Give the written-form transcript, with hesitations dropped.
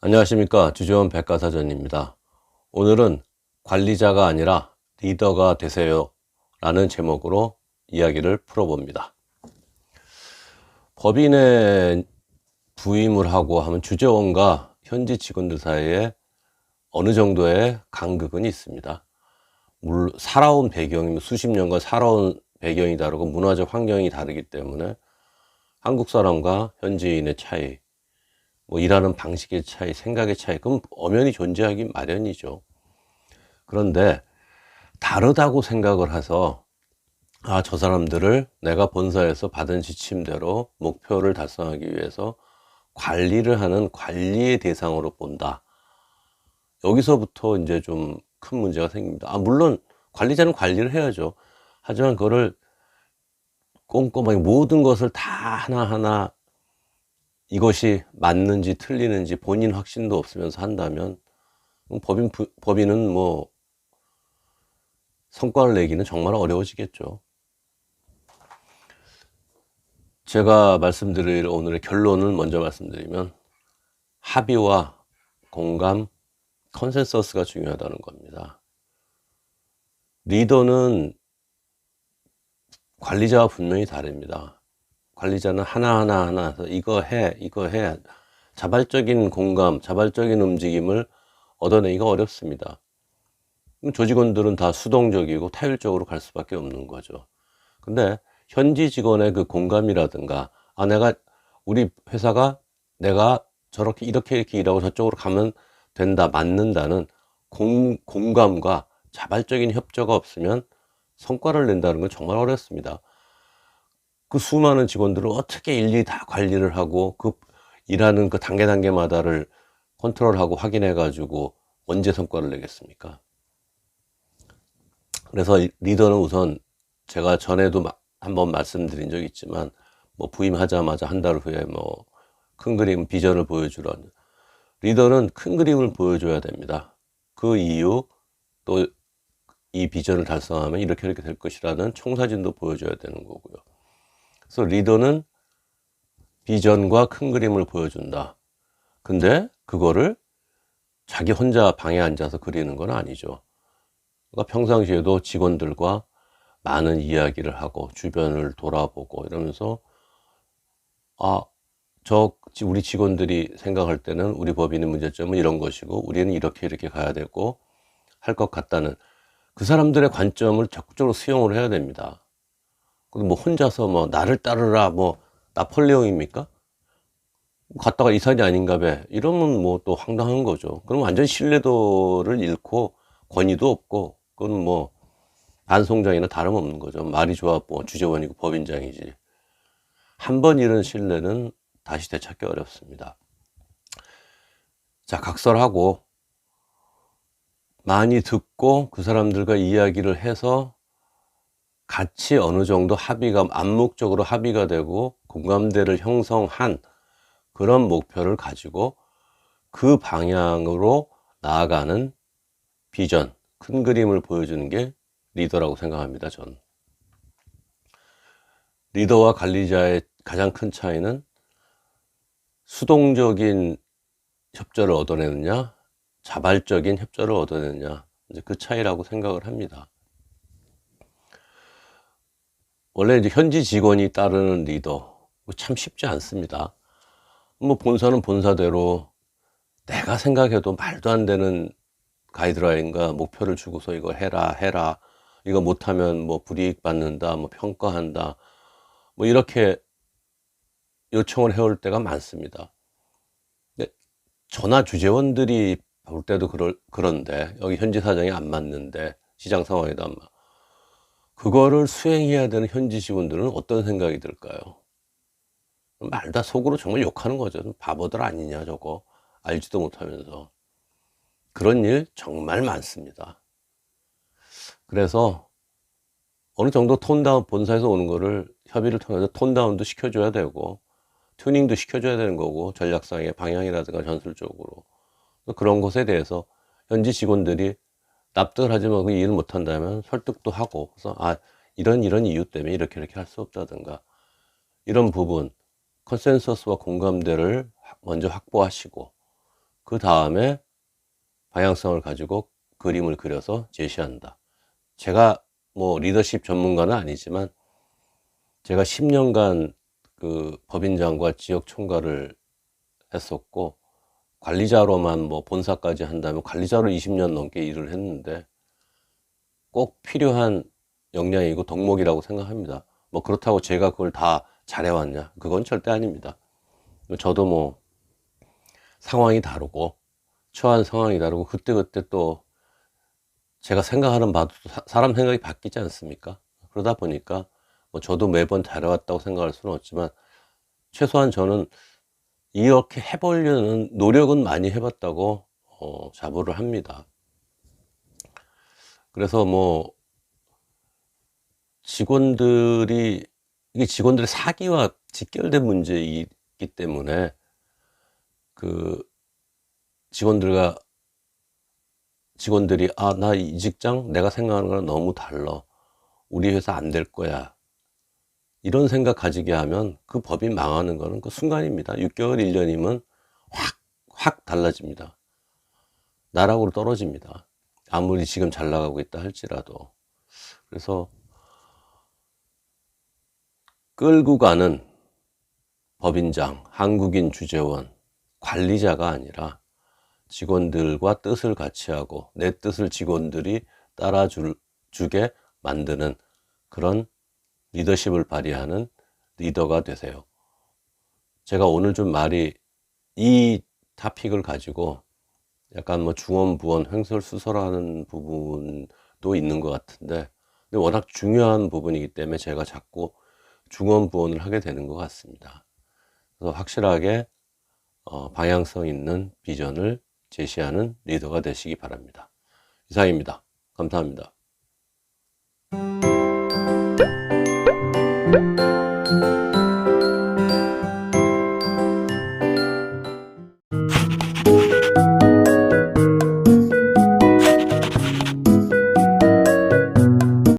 안녕하십니까. 주재원 백과사전입니다. 오늘은 관리자가 아니라 리더가 되세요 라는 제목으로 이야기를 풀어봅니다. 법인에 부임을 하고 하면 주재원과 현지 직원들 사이에 어느 정도의 간극은 있습니다. 물론 살아온 배경이 수십 년간 살아온 배경이 다르고 문화적 환경이 다르기 때문에 한국 사람과 현지인의 차이, 일하는 방식의 차이, 생각의 차이, 그럼 엄연히 존재하기 마련이죠. 그런데 다르다고 생각을 해서 저 사람들을 내가 본사에서 받은 지침대로 목표를 달성하기 위해서 관리를 하는 관리의 대상으로 본다. 여기서부터 이제 좀 큰 문제가 생깁니다. 물론 관리자는 관리를 해야죠. 하지만 그거를 꼼꼼하게 모든 것을 다 하나하나 이것이 맞는지 틀리는지 본인 확신도 없으면서 한다면 법인은 성과를 내기는 정말 어려워지겠죠. 제가 말씀드릴 오늘의 결론을 먼저 말씀드리면 합의와 공감, 컨센서스가 중요하다는 겁니다. 리더는 관리자와 분명히 다릅니다. 관리자는 하나하나 이거 해 자발적인 공감, 자발적인 움직임을 얻어내기가 어렵습니다. 조직원들은 다 수동적이고 타율적으로 갈 수밖에 없는 거죠. 근데 현지 직원의 그 공감이라든가 우리 회사가 내가 저렇게 이렇게 일하고 저쪽으로 가면 된다, 맞는다는 공감과 자발적인 협조가 없으면 성과를 낸다는 건 정말 어렵습니다. 그 수많은 직원들을 어떻게 일일이 다 관리를 하고 그 일하는 그 단계마다를 컨트롤하고 확인해 가지고 언제 성과를 내겠습니까? 그래서 리더는 우선 제가 전에도 한번 말씀드린 적이 있지만 부임하자마자 한 달 후에 큰 그림 비전을 보여주라는, 리더는 큰 그림을 보여줘야 됩니다. 그 이유, 또 이 비전을 달성하면 이렇게 될 것이라는 총사진도 보여줘야 되는 거고요. 그래서 리더는 비전과 큰 그림을 보여준다. 근데 그거를 자기 혼자 방에 앉아서 그리는 건 아니죠. 그러니까 평상시에도 직원들과 많은 이야기를 하고 주변을 돌아보고 이러면서 우리 직원들이 생각할 때는 우리 법인의 문제점은 이런 것이고 우리는 이렇게 가야 되고 할 것 같다는 그 사람들의 관점을 적극적으로 수용을 해야 됩니다. 혼자서 나를 따르라 나폴레옹입니까? 갔다가 이산이 아닌가 봐 이러면 또 황당한 거죠. 그럼 완전 신뢰도를 잃고 권위도 없고 그건 반송장이나 다름없는 거죠. 말이 좋아 주재원이고 법인장이지. 한 번 잃은 신뢰는 다시 되찾기 어렵습니다. 자, 각설하고 많이 듣고 그 사람들과 이야기를 해서 같이 어느 정도 암묵적으로 합의가 되고 공감대를 형성한 그런 목표를 가지고 그 방향으로 나아가는 비전, 큰 그림을 보여주는 게 리더라고 생각합니다. 전 리더와 관리자의 가장 큰 차이는 수동적인 협조를 얻어내느냐, 자발적인 협조를 얻어내느냐, 이제 그 차이라고 생각을 합니다. 원래 이제 현지 직원이 따르는 리더 참 쉽지 않습니다. 본사는 본사대로 내가 생각해도 말도 안 되는 가이드라인과 목표를 주고서 이거 해라 이거 못하면 불이익 받는다, 평가한다, 이렇게 요청을 해올 때가 많습니다. 근데 저나 주재원들이 볼 때도 그런데 여기 현지 사정이 안 맞는데 시장 상황에도 안 맞. 그거를 수행해야 되는 현지 직원들은 어떤 생각이 들까요? 말다 속으로 정말 욕하는 거죠. 바보들 아니냐 저거, 알지도 못하면서. 그런 일 정말 많습니다. 그래서 어느 정도 톤다운, 본사에서 오는 거를 협의를 통해서 톤다운도 시켜줘야 되고 튜닝도 시켜줘야 되는 거고, 전략상의 방향이라든가 전술적으로 그런 것에 대해서 현지 직원들이 납득을 하지만 그 이해를 못한다면 설득도 하고, 그래서 이런 이유 때문에 이렇게 할 수 없다든가 이런 부분, 컨센서스와 공감대를 먼저 확보하시고, 그 다음에 방향성을 가지고 그림을 그려서 제시한다. 제가 뭐 리더십 전문가는 아니지만 제가 10년간 그 법인장과 지역 총괄을 했었고, 관리자로만 뭐 본사까지 한다면 관리자로 20년 넘게 일을 했는데 꼭 필요한 역량이고 덕목이라고 생각합니다. 뭐 그렇다고 제가 그걸 다 잘해왔냐? 그건 절대 아닙니다. 저도 뭐 상황이 다르고 처한 상황이 다르고 그때그때 또 제가 생각하는 바도 사람 생각이 바뀌지 않습니까? 그러다 보니까 뭐 저도 매번 잘해왔다고 생각할 수는 없지만 최소한 저는 이렇게 해보려는 노력은 많이 해봤다고 자부를 합니다. 그래서 뭐 직원들이 이게 직원들의 사기와 직결된 문제이기 때문에 그 직원들이 나 이 직장 내가 생각하는 거랑 너무 달라, 우리 회사 안 될 거야, 이런 생각 가지게 하면 그 법인 망하는 거는 그 순간입니다. 6개월 1년이면 확 달라집니다. 나락으로 떨어집니다. 아무리 지금 잘 나가고 있다 할지라도. 그래서 끌고 가는 법인장, 한국인 주재원, 관리자가 아니라 직원들과 뜻을 같이 하고 내 뜻을 직원들이 따라주게 만드는 그런 리더십을 발휘하는 리더가 되세요. 제가 오늘 좀 말이 이 토픽을 가지고 약간 뭐 중언부언 횡설수설하는 부분도 있는 것 같은데, 근데 워낙 중요한 부분이기 때문에 제가 자꾸 중언부언을 하게 되는 것 같습니다. 그래서 확실하게 방향성 있는 비전을 제시하는 리더가 되시기 바랍니다. 이상입니다. 감사합니다.